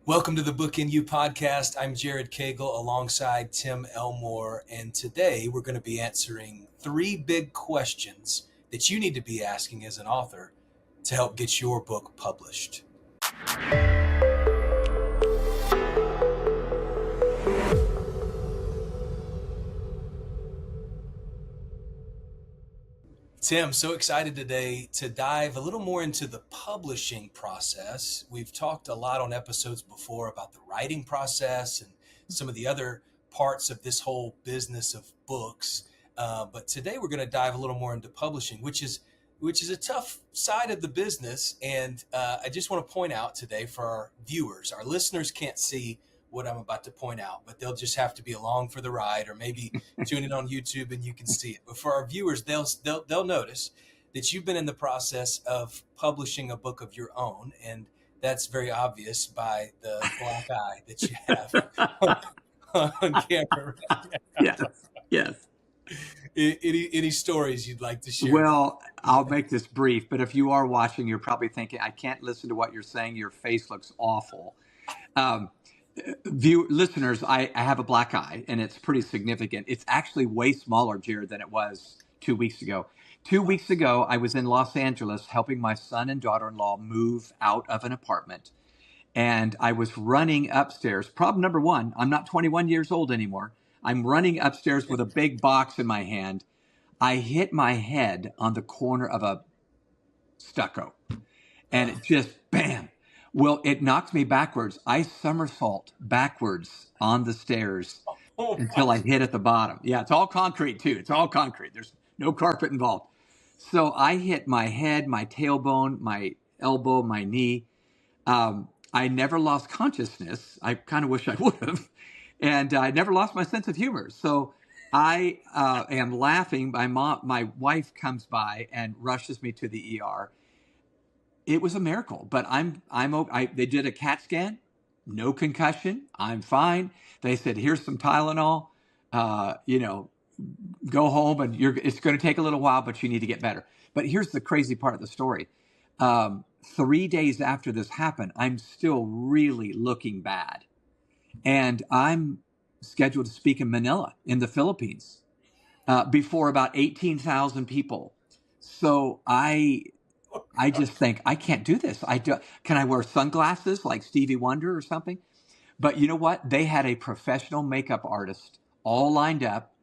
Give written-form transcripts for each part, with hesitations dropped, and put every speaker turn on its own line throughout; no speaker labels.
Welcome to the Book in You podcast. I'm Jared Cagle alongside Tim Elmore, and today we're going to be answering 3 big questions that you need to be asking as an author to help get your book published. Tim, so excited today to dive a little more into the publishing process. We've talked a lot on episodes before about the writing process and some of the other parts of this whole business of books. But today we're going to dive a little more into publishing, which is a tough side of the business. And I just want to point out today for our viewers, our listeners can't see what I'm about to point out, but they'll just have to be along for the ride, or maybe tune in on YouTube and you can see it. But for our viewers, they'll notice that you've been in the process of publishing a book of your own, and that's very obvious by the black eye that you have on camera.
Yes.
Any stories you'd like to share?
Well, I'll make this brief, but if you are watching, you're probably thinking, I can't listen to what you're saying. Your face looks awful. Listeners, I have a black eye, and it's pretty significant. It's actually way smaller, Jared, than it was 2 weeks ago. 2 weeks ago, I was in Los Angeles helping my son and daughter-in-law move out of an apartment, and I was running upstairs. Problem number one, I'm not 21 years old anymore. I'm running upstairs with a big box in my hand. I hit my head on the corner of a stucco, and it just, bam. Well, it knocked me backwards. I somersault backwards on the stairs until I hit at the bottom. Yeah, it's all concrete too. It's all concrete. There's no carpet involved. So I hit my head, my tailbone, my elbow, my knee. I never lost consciousness. I kind of wish I would have. And I never lost my sense of humor. So I am laughing. My wife comes by and rushes me to the ER. It was a miracle, but they did a CAT scan, no concussion. I'm fine. They said, here's some Tylenol, go home, and it's going to take a little while, but you need to get better. But here's the crazy part of the story. 3 days after this happened, I'm still really looking bad. And I'm scheduled to speak in Manila in the Philippines before about 18,000 people. So I just think, I can't do this. Can I wear sunglasses like Stevie Wonder or something? But you know what? They had a professional makeup artist all lined up.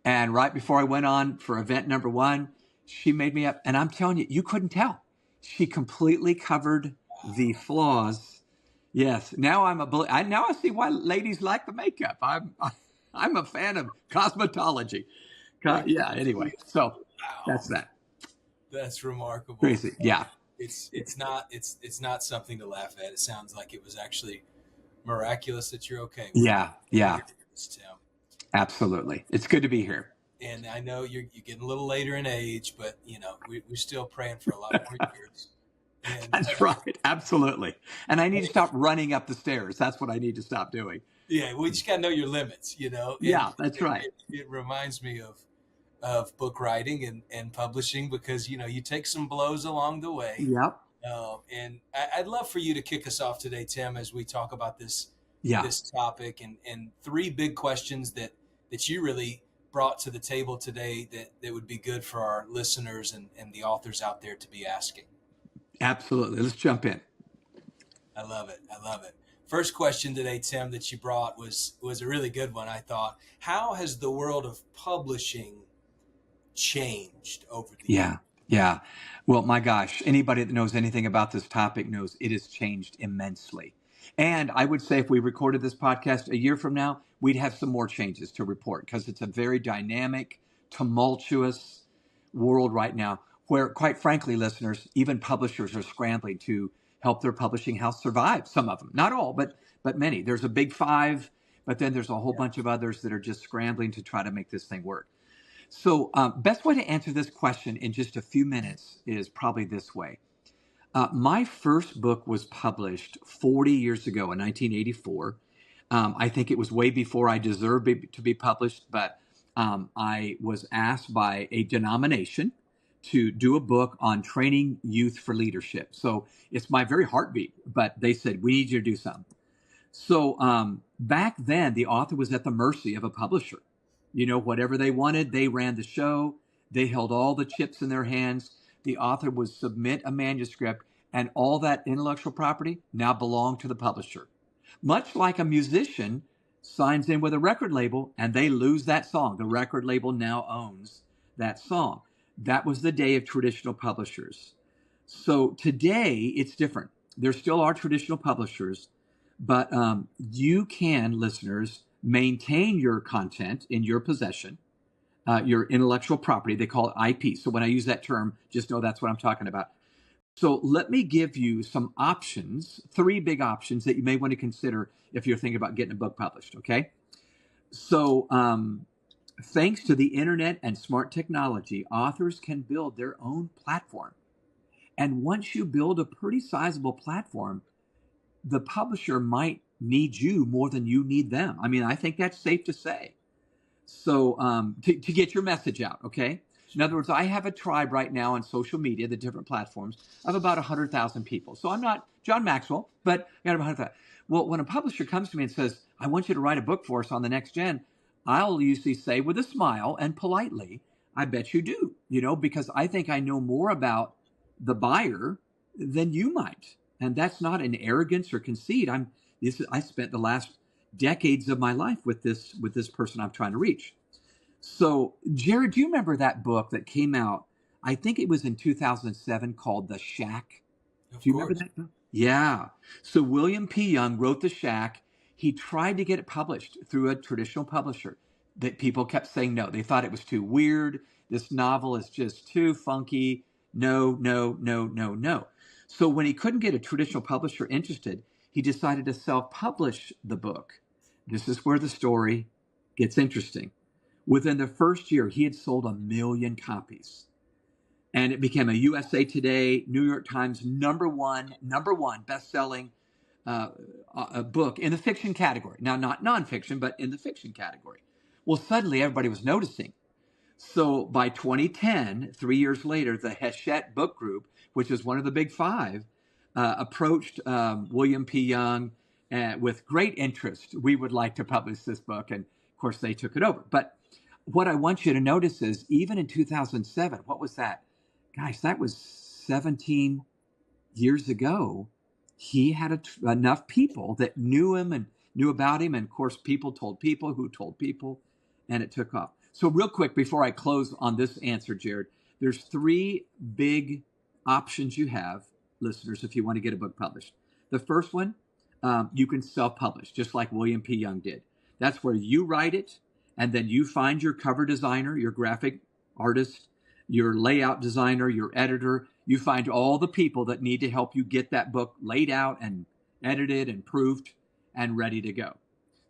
And right before I went on for event number 1, she made me up. And I'm telling you, you couldn't tell. She completely covered the flaws. Yes. Now I see why ladies like the makeup. I'm a fan of cosmetology. Yeah. Anyway, so that's that.
That's remarkable.
Crazy. Yeah.
It's not something to laugh at. It sounds like it was actually miraculous that you're okay.
Yeah.
Tim.
Absolutely. It's good to be here.
And I know you're getting a little later in age, but we're still praying for a lot more years. And,
that's right. Absolutely. And I need to stop running up the stairs. That's what I need to stop doing.
Yeah. We just got to know your limits,
Yeah, that's right.
It reminds me of book writing and publishing, because you take some blows along the way.
Yep.
And I'd love for you to kick us off today, Tim, as we talk about this topic and 3 big questions that you really brought to the table today that would be good for our listeners and the authors out there to be asking.
Absolutely. Let's jump in.
I love it. First question today, Tim, that you brought was a really good one, I thought. How has the world of publishing changed over the years?
Yeah. Well, my gosh, anybody that knows anything about this topic knows it has changed immensely. And I would say if we recorded this podcast a year from now, we'd have some more changes to report, because it's a very dynamic, tumultuous world right now where, quite frankly, listeners, even publishers are scrambling to help their publishing house survive. Some of them, not all, but many. There's a big 5, but then there's a whole bunch of others that are just scrambling to try to make this thing work. So best way to answer this question in just a few minutes is probably this way. My first book was published 40 years ago in 1984. I think it was way before I deserved to be published, but I was asked by a denomination to do a book on training youth for leadership. So it's my very heartbeat, but they said, we need you to do something. So back then, the author was at the mercy of a publisher. Whatever they wanted, they ran the show. They held all the chips in their hands. The author would submit a manuscript, and all that intellectual property now belonged to the publisher. Much like a musician signs in with a record label and they lose that song. The record label now owns that song. That was the day of traditional publishers. So today it's different. There still are traditional publishers, but you can, listeners, maintain your content in your possession, your intellectual property. They call it IP. So when I use that term, just know that's what I'm talking about. So let me give you some options, 3 big options that you may want to consider if you're thinking about getting a book published, okay? So thanks to the internet and smart technology, authors can build their own platform. And once you build a pretty sizable platform, the publisher might need you more than you need them. I mean, I think that's safe to say. So to get your message out, okay? In other words, I have a tribe right now on social media, the different platforms, of about 100,000 people. So I'm not John Maxwell, but I got about 100,000. Well, when a publisher comes to me and says, I want you to write a book for us on the next gen, I'll usually say with a smile and politely, I bet you do, because I think I know more about the buyer than you might. And that's not an arrogance or conceit. I spent the last decades of my life with this person I'm trying to reach. So, Jared, do you remember that book that came out? I think it was in 2007 called The Shack. Do you remember that book? Yeah. So William P. Young wrote The Shack. He tried to get it published through a traditional publisher. That people kept saying no. They thought it was too weird. This novel is just too funky. No, no, no, no, no. So when he couldn't get a traditional publisher interested, he decided to self-publish the book. This is where the story gets interesting. Within the first year, he had sold 1 million copies. And it became a USA Today, New York Times number one best-selling a book in the fiction category. Now, not nonfiction, but in the fiction category. Well, suddenly everybody was noticing. So by 2010, 3 years later, the Hachette Book Group, which is one of the big 5, approached William P. Young with great interest. We would like to publish this book. And of course, they took it over. But what I want you to notice is even in 2007, what was that? Gosh, that was 17 years ago. He had enough people that knew him and knew about him. And of course, people told people who told people, and it took off. So real quick, before I close on this answer, Jared, there's 3 big options you have, listeners, if you want to get a book published. The first one, you can self-publish, just like William P. Young did. That's where you write it, and then you find your cover designer, your graphic artist, your layout designer, your editor. You find all the people that need to help you get that book laid out and edited and proofed and ready to go.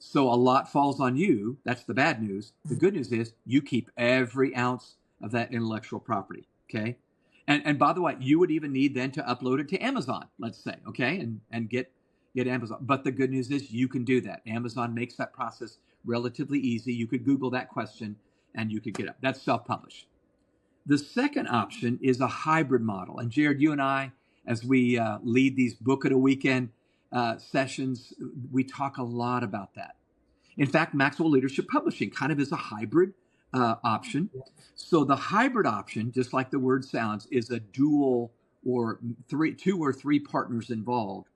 So a lot falls on you. That's the bad news. The good news is you keep every ounce of that intellectual property, okay? And by the way, you would even need then to upload it to Amazon, let's say, okay, and get Amazon. But the good news is you can do that. Amazon makes that process relatively easy. You could Google that question and you could get it. That's self-publish. The second option is a hybrid model. And Jared, you and I, as we lead these book at a weekend sessions, we talk a lot about that. In fact, Maxwell Leadership Publishing kind of is a hybrid option. So the hybrid option, just like the word sounds, is a dual or 2 or 3 partners involved.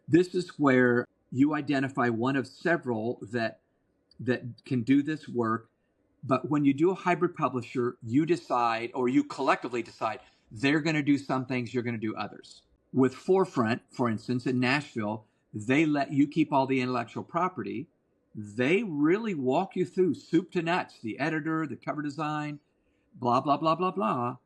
This is where you identify one of several that can do this work. But when you do a hybrid publisher, you decide, or you collectively decide, they're going to do some things, you're going to do others. With Forefront, for instance, in Nashville, they let you keep all the intellectual property. They really walk you through soup to nuts, the editor, the cover design, blah, blah, blah, blah, blah.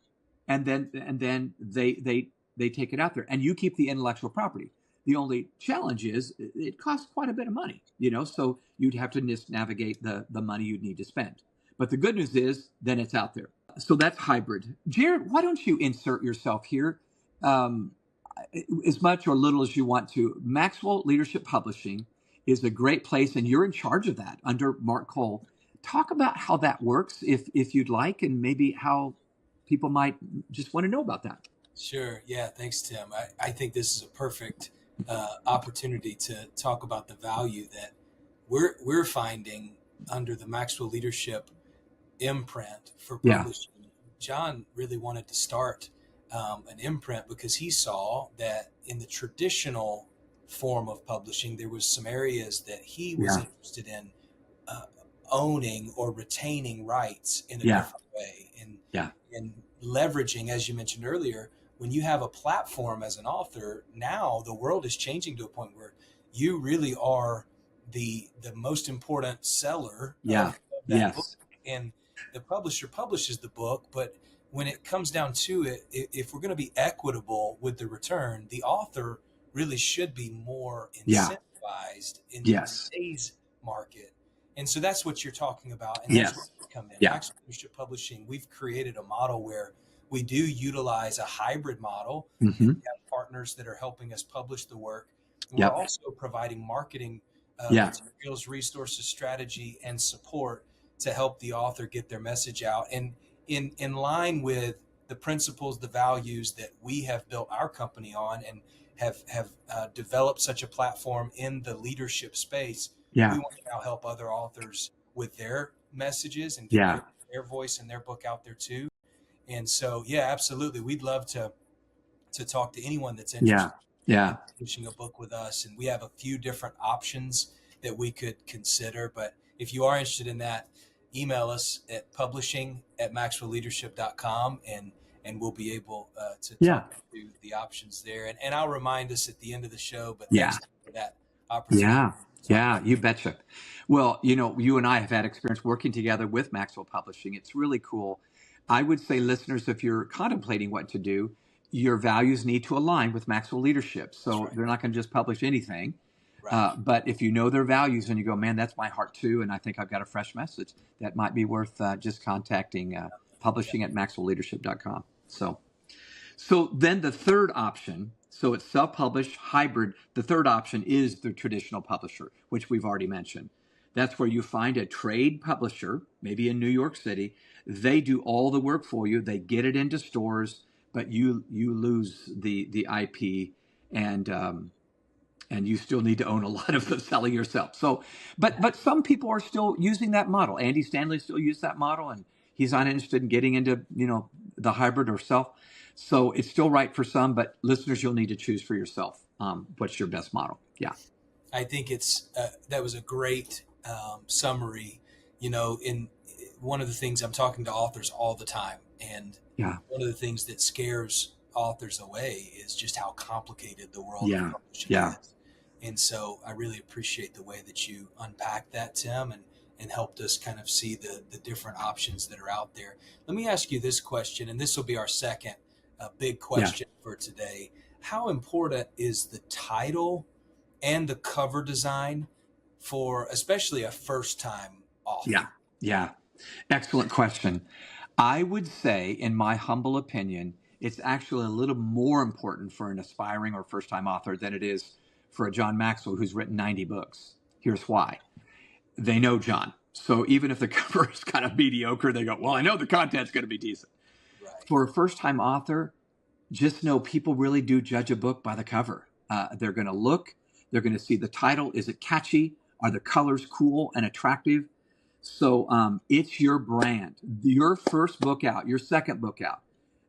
And then they take it out there. And you keep the intellectual property. The only challenge is it costs quite a bit of money, so you'd have to navigate the money you'd need to spend. But the good news is then it's out there. So that's hybrid. Jared, why don't you insert yourself here as much or little as you want to? Maxwell Leadership Publishing is a great place, and you're in charge of that under Mark Cole. Talk about how that works, if you'd like, and maybe how people might just want to know about that.
Sure. Yeah. Thanks, Tim. I think this is a perfect opportunity to talk about the value that we're finding under the Maxwell Leadership imprint for
Yeah.
publishing. John really wanted to start an imprint because he saw that in the traditional form of publishing, there was some areas that he was
Yeah.
interested in uh, owning or retaining rights in a
Yeah.
different way,
Yeah.
and leveraging, as you mentioned earlier, when you have a platform as an author, now the world is changing to a point where you really are the most important seller
Yeah.
of that book,
Yes.
and the publisher publishes the book. But when it comes down to it, if we're going to be equitable with the return, the author really should be more
Yeah.
incentivized in
Yes.
today's market. And so that's what you're talking about, and that's where
Yes.
we come in.
Yeah.
Maxwell Leadership Publishing, we've created a model where we do utilize a hybrid model, and
Hmm.
we have partners that are helping us publish the work. And we're
Yep.
also providing marketing
Yeah.
materials, resources, strategy, and support to help the author get their message out. And in line with the principles, the values that we have built our company on, and have developed such a platform in the leadership space, we
Yeah.
want to now help other authors with their messages and get
Yeah.
their voice and their book out there too. And so, yeah, absolutely, we'd love to talk to anyone that's
Yeah.
interested
Yeah.
in publishing a book with us. And we have a few different options that we could consider. But if you are interested in that, email us at publishing@maxwellleadership.com, and we'll be able to
Yeah.
talk through the options there. And I'll remind us at the end of the show, but
Yeah.
thanks for that opportunity
Yeah.
to talk
Yeah.
about.
You betcha. Well, you and I have had experience working together with Maxwell Publishing. It's really cool. I would say, listeners, if you're contemplating what to do, your values need to align with Maxwell Leadership.
That's
So
right.
they're not going to just publish anything.
Right.
But if you know their values and you go, man, that's my heart too, and I think I've got a fresh message, that might be worth just contacting
Yeah.
publishing at maxwellleadership.com. So then the third option, so it's self-published, hybrid. The third option is the traditional publisher, which we've already mentioned. That's where you find a trade publisher, maybe in New York City. They do all the work for you. They get it into stores, but you lose the IP, and you still need to own a lot of the selling yourself. So, but some people are still using that model. Andy Stanley still used that model, and he's not interested in getting into the hybrid or self. So it's still right for some, but listeners, you'll need to choose for yourself. What's your best model? Yeah.
I think it's that was a great summary. In one of the things, I'm talking to authors all the time, and
Yeah.
one of the things that scares authors away is just how complicated the world of
Yeah.
publishing
Yeah.
is. And so I really appreciate the way that you unpacked that, Tim, and helped us kind of see the different options that are out there. Let me ask you this question, and this will be our second big
Yeah.
question for today. How important is the title and the cover design for especially a first time author?
Yeah. Yeah. Excellent question. I would say, in my humble opinion, it's actually a little more important for an aspiring or first time author than it is for a John Maxwell who's written 90 books. Here's why. They know John. So even if the cover is kind of mediocre, they go, well, I know the content's going to be decent.
Right.
For a first time author, just know people really do judge a book by the cover. They're going to look, they're going to see the title. Is it catchy? Are the colors cool and attractive? So it's your brand. Your first book out, your second book out,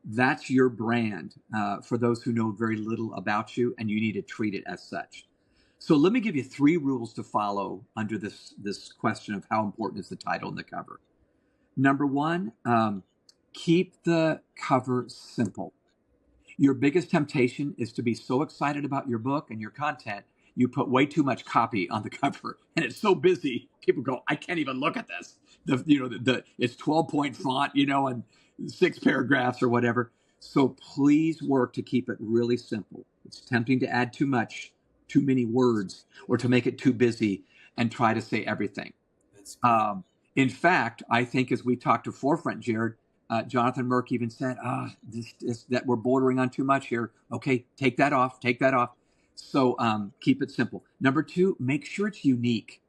that's your brand for those who know very little about you, and you need to treat it as such. So let me give you 3 rules to follow under this question of how important is the title and the cover. Number 1, keep the cover simple. Your biggest temptation is to be so excited about your book and your content, you put way too much copy on the cover, and it's so busy. People go, I can't even look at this. It's 12-point font, and 6 paragraphs or whatever. So please work to keep it really simple. It's tempting to add too many words, or to make it too busy and try to say everything.
That's good.
In fact, I think as we talked to Forefront, Jared, Jonathan Merck even said, that we're bordering on too much here. Okay, take that off. So keep it simple. Number 2, make sure it's unique.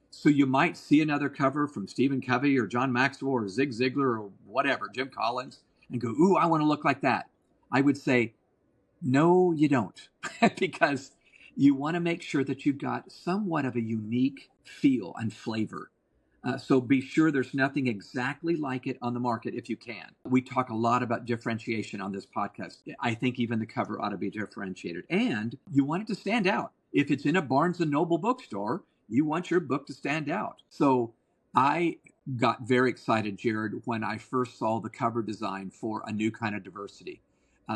So you might see another cover from Stephen Covey or John Maxwell or Zig Ziglar or whatever, Jim Collins, and go, ooh, I want to look like that. I would say, no, you don't. Because You want to make sure that you've got somewhat of a unique feel and flavor. So be sure there's nothing exactly like it on the market if you can. We talk a lot about differentiation on this podcast. I think even the cover ought to be differentiated. And you want it to stand out. If it's in a Barnes and Noble bookstore, you want your book to stand out. So I got very excited, Jared, when I first saw the cover design for A New Kind of Diversity.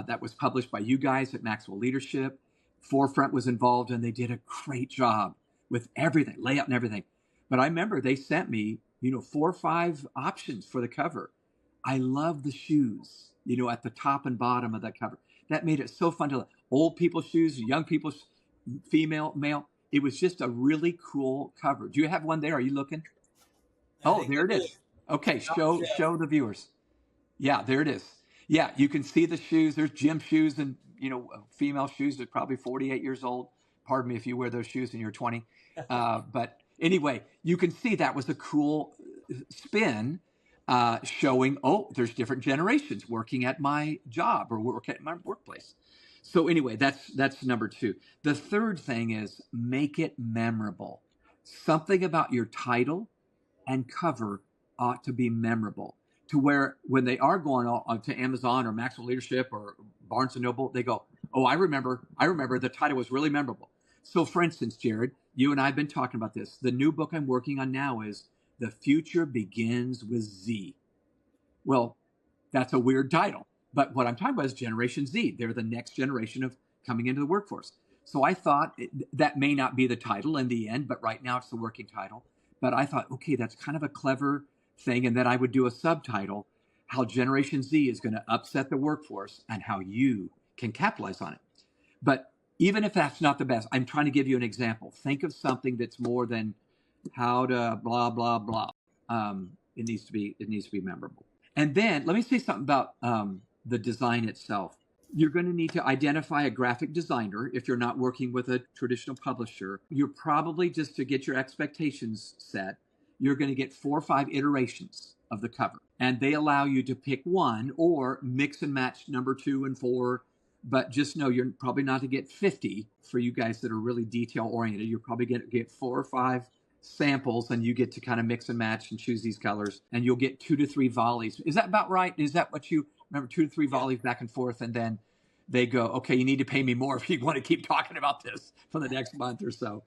That was published by you guys at Maxwell Leadership. Forefront was involved, and they did a great job with everything, layout and everything. But I remember they sent me, 4 or 5 options for the cover. I love the shoes, at the top and bottom of that cover. That made it so fun to look. Old people's shoes, young people's, female, male. It was just a really cool cover. Do you have one there? Are you looking? Oh, there it is. Okay, show the viewers. Yeah, there it is. Yeah, you can see the shoes. There's gym shoes and, female shoes. They're probably 48 years old. Pardon me if you wear those shoes and you're 20. But anyway, you can see that was a cool spin showing, there's different generations working at my job or work at my workplace. So anyway, that's number 2. The third thing is make it memorable. Something about your title and cover ought to be memorable to where when they are going on to Amazon or Maxwell Leadership or Barnes & Noble, they go, I remember the title was really memorable. So for instance, Jared, you and I have been talking about this. The new book I'm working on now is The Future Begins with Z. Well, that's a weird title, but what I'm talking about is Generation Z. They're the next generation of coming into the workforce. So I thought that may not be the title in the end, but right now it's the working title. But I thought, okay, that's kind of a clever thing. And then I would do a subtitle, how Generation Z is going to upset the workforce and how you can capitalize on it. But even if that's not the best, I'm trying to give you an example. Think of something that's more than how to blah, blah, blah. It needs to be memorable. And then let me say something about the design itself. You're going to need to identify a graphic designer if you're not working with a traditional publisher. You're probably, just to get your expectations set, you're going to get 4 or 5 iterations of the cover. And they allow you to pick one or mix and match number 2 and 4. But just know you're probably not to get 50 for you guys that are really detail oriented. You're probably going to get 4 or 5 samples, and you get to kind of mix and match and choose these colors. And you'll get 2 to 3 volleys. Is that about right? Is that what you remember? 2 to 3 volleys back and forth, and then they go, okay, you need to pay me more if you want to keep talking about this for the next month or so.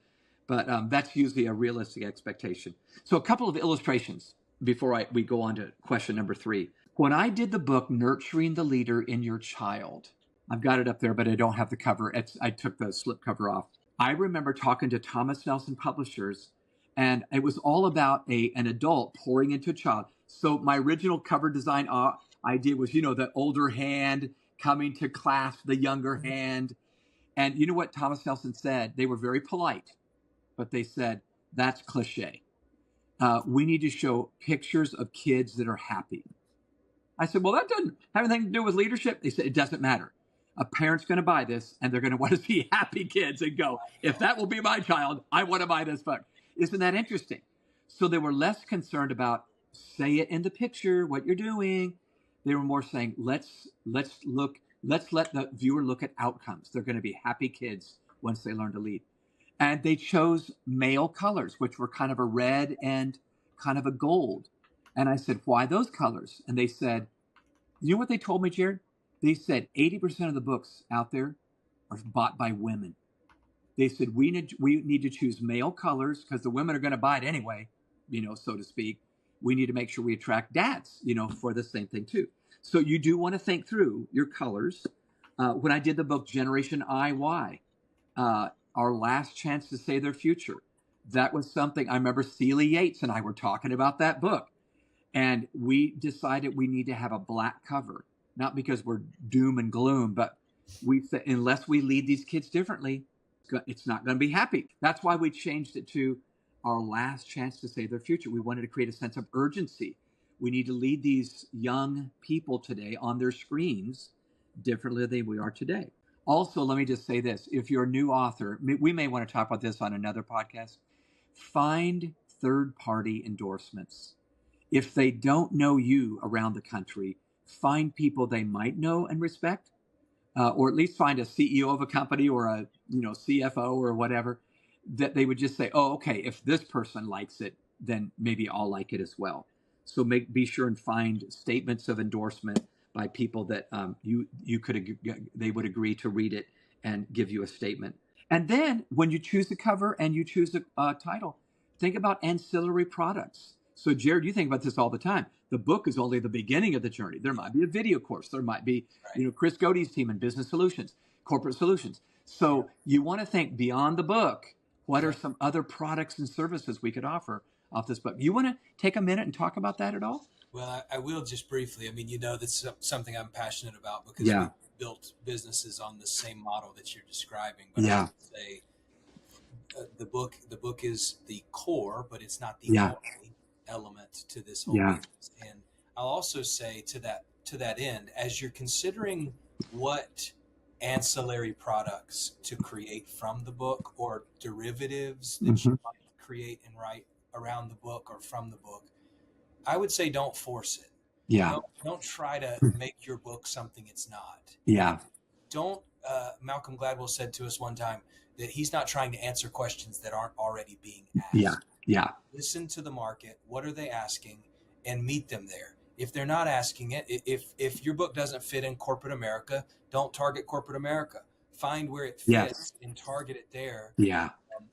But that's usually a realistic expectation. So a couple of illustrations before we go on to question number 3. When I did the book, Nurturing the Leader in Your Child, I've got it up there, but I don't have the cover. I took the slip cover off. I remember talking to Thomas Nelson Publishers, and it was all about an adult pouring into a child. So my original cover design idea was, the older hand coming to clasp the younger hand. And you know what Thomas Nelson said? They were very polite, but they said, that's cliche. We need to show pictures of kids that are happy. I said, well, that doesn't have anything to do with leadership. They said, it doesn't matter. A parent's going to buy this, and they're going to want to see happy kids and go, if that will be my child, I want to buy this book. Isn't that interesting? So they were less concerned about say it in the picture, what you're doing. They were more saying, let's let the viewer look at outcomes. They're going to be happy kids once they learn to lead. And they chose male colors, which were kind of a red and kind of a gold. And I said, why those colors? And they said, you know what they told me, Jared? They said 80% of the books out there are bought by women. They said, we need to choose male colors because the women are going to buy it anyway, so to speak. We need to make sure we attract dads, for the same thing too. So you do want to think through your colors. When I did the book Generation IY, Our Last Chance to Say Their Future, that was something I remember Celia Yates and I were talking about that book. And we decided we need to have a black cover. Not because we're doom and gloom, but we said, unless we lead these kids differently, it's not going to be happy. That's why we changed it to Our Last Chance to Say Their Future. We wanted to create a sense of urgency. We need to lead these young people today on their screens differently than we are today. Also, let me just say this. If you're a new author, we may want to talk about this on another podcast. Find third-party endorsements. If they don't know you around the country, find people they might know and respect. or at least find a CEO of a company or a CFO or whatever, that they would just say, oh, okay, if this person likes it, then maybe I'll like it as well. So be sure and find statements of endorsement by people that they would agree to read it and give you a statement. And then when you choose the cover and you choose a title, think about ancillary products. So Jared, you think about this all the time. The book is only the beginning of the journey. There might be a video course. There might be, Chris Godey's team in business solutions, corporate solutions. So you want to think beyond the book. What are some other products and services we could offer off this book? You want to take a minute and talk about that at all?
Well, I will just briefly. I mean, that's something I'm passionate about because we built businesses on the same model that you're describing. But I would say the book is the core, but it's not the only element to this whole business. And I'll also say to that end, as you're considering what ancillary products to create from the book or derivatives that you might create and write around the book or from the book, I would say don't force it. Don't try to make your book something it's not. Don't Malcolm Gladwell said to us one time that he's not trying to answer questions that aren't already being asked. Listen to the market. What are they asking? And meet them there. If they're not asking it, if your book doesn't fit in corporate America, don't target corporate America. Find where it fits and target it there.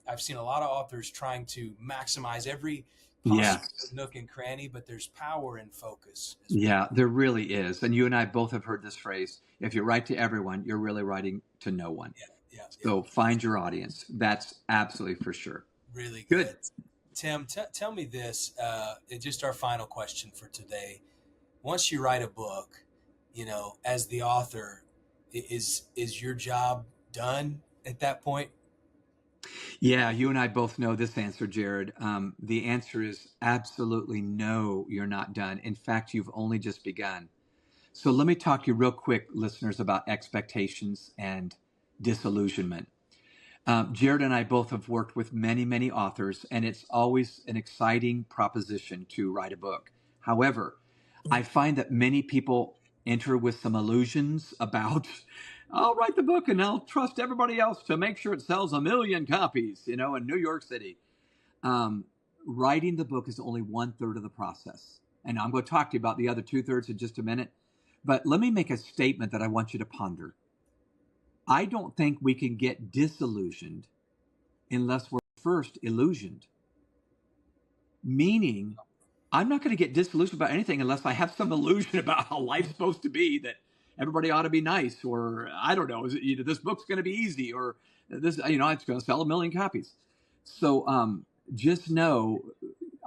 I've seen a lot of authors trying to maximize every possible nook and cranny, but there's power in focus.
There really is. And you and I both have heard this phrase: if you write to everyone, you're really writing to no one. So find your audience. That's absolutely for sure.
Really good. Tim, tell me this, just our final question for today. Once you write a book, as the author, is your job done at that point?
Yeah, you and I both know this answer, Jared. The answer is absolutely no, you're not done. In fact, you've only just begun. So let me talk to you real quick, listeners, about expectations and disillusionment. Jared and I both have worked with many, many authors, and it's always an exciting proposition to write a book. However, I find that many people enter with some illusions about, I'll write the book and I'll trust everybody else to make sure it sells 1 million copies, in New York City. Writing the book is only 1/3 of the process. And I'm going to talk to you about the other 2/3 in just a minute. But let me make a statement that I want you to ponder. I don't think we can get disillusioned unless we're first illusioned. Meaning, I'm not going to get disillusioned about anything unless I have some illusion about how life's supposed to be, that everybody ought to be nice, or I don't know, this book's going to be easy, or this, it's going to sell 1 million copies. So just know,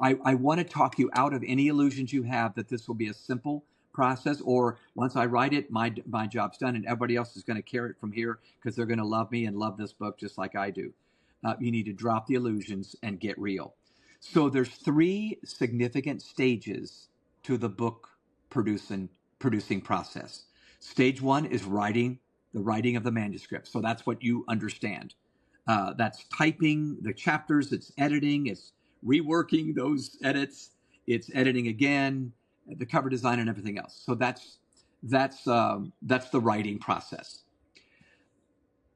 I want to talk you out of any illusions you have that this will be a simple process, or once I write it, my job's done and everybody else is going to carry it from here because they're going to love me and love this book just like I do. You need to drop the illusions and get real. So there's 3 significant stages to the book producing process. Stage 1 is the writing of the manuscript. So that's what you understand. That's typing the chapters, it's editing, it's reworking those edits, it's editing again, the cover design and everything else. So that's the writing process.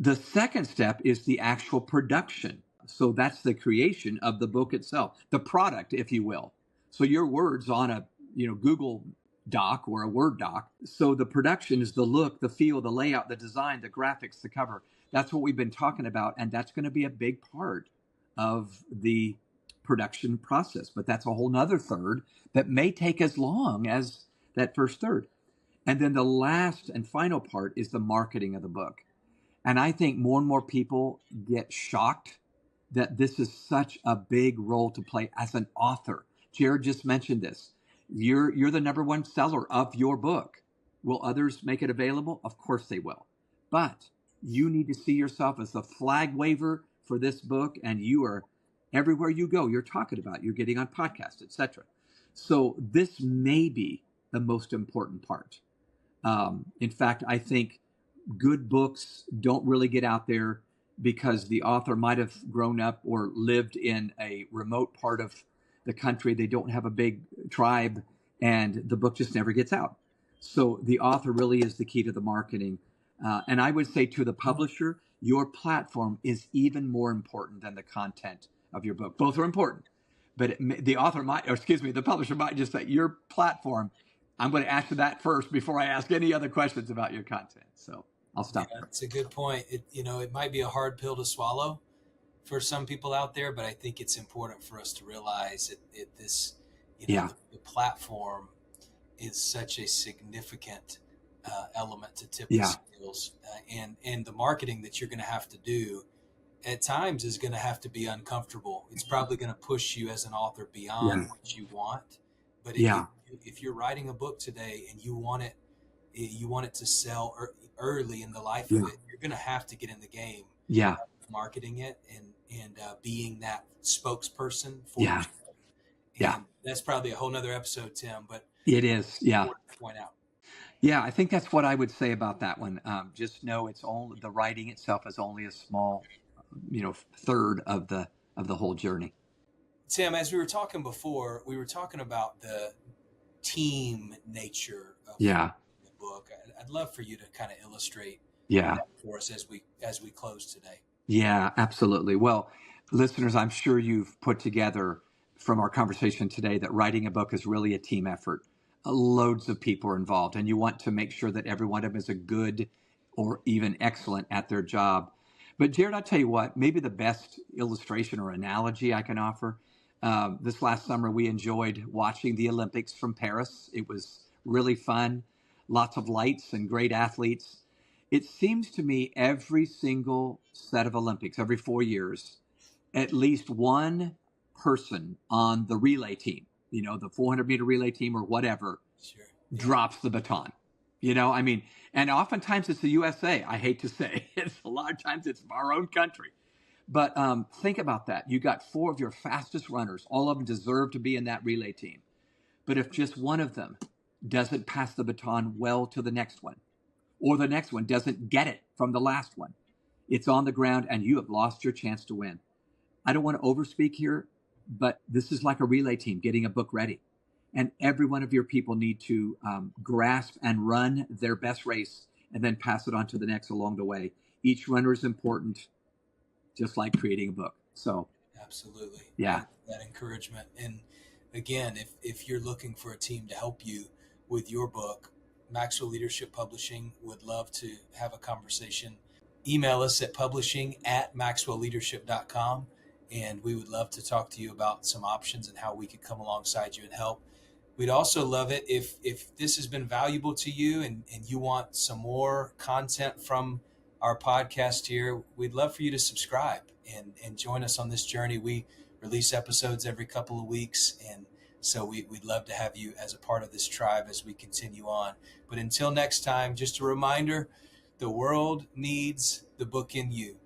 The second step is the actual production. So that's the creation of the book itself, the product, if you will. So your words on a Google Doc or a Word doc. So the production is the look, the feel, the layout, the design, the graphics, the cover. That's what we've been talking about, and that's going to be a big part of the production process. But that's a whole nother third that may take as long as that first third. And then the last and final part is the marketing of the book. And I think more and more people get shocked that this is such a big role to play as an author. Jared just mentioned this. You're the number 1 seller of your book. Will others make it available? Of course they will. But you need to see yourself as the flag waver for this book, and you are everywhere you go. You're talking about, you're getting on podcasts, etc. So this may be the most important part. In fact, I think good books don't really get out there because the author might have grown up or lived in a remote part of the country. They don't have a big tribe, and the book just never gets out. So the author really is the key to the marketing. And I would say to the publisher, your platform is even more important than the content of your book. Both are important, but the author might, or excuse me, the publisher might just say, your platform, I'm going to answer that first before I ask any other questions about your content. So I'll stop there.
That's a good point. It might be a hard pill to swallow for some people out there, but I think it's important for us to realize the platform is such a significant element to tip the scales, and the marketing that you're going to have to do at times is going to have to be uncomfortable. It's probably going to push you as an author beyond what you want. But if you're writing a book today and you want it to sell early in the life of it, you're going to have to get in the game. Marketing it and being that spokesperson for yourself. And that's probably a whole nother episode, Tim, but
it is.
Point out.
Yeah, I think that's what I would say about that one. Just know it's only the writing itself is only a small, third of the whole journey.
Tim, as we were talking before, we were talking about the team nature of the book. I'd love for you to kind of illustrate that for us as we close today.
Yeah, absolutely. Well, listeners, I'm sure you've put together from our conversation today that writing a book is really a team effort. Loads of people are involved, and you want to make sure that every one of them is a good or even excellent at their job. But Jared, I'll tell you what, maybe the best illustration or analogy I can offer, this last summer we enjoyed watching the Olympics from Paris. It was really fun, lots of lights and great athletes. It seems to me every single set of Olympics, every 4 years, at least one person on the relay team, the 400-meter relay team or whatever, drops the baton. And oftentimes it's the USA. I hate to say it. A lot of times it's our own country. But think about that. You got 4 of your fastest runners. All of them deserve to be in that relay team. But if just one of them doesn't pass the baton well to the next one, or the next one doesn't get it from the last one, it's on the ground and you have lost your chance to win. I don't want to overspeak here, but this is like a relay team getting a book ready. And every one of your people need to grasp and run their best race and then pass it on to the next along the way. Each runner is important, just like creating a book. So
absolutely.
Yeah.
That encouragement. And again, if you're looking for a team to help you with your book, Maxwell Leadership Publishing would love to have a conversation. Email us at publishing@maxwellleadership.com, and we would love to talk to you about some options and how we could come alongside you and help. We'd also love it if this has been valuable to you and you want some more content from our podcast here, we'd love for you to subscribe and join us on this journey. We release episodes every couple of weeks, and so we'd love to have you as a part of this tribe as we continue on. But until next time, just a reminder, the world needs the book in you.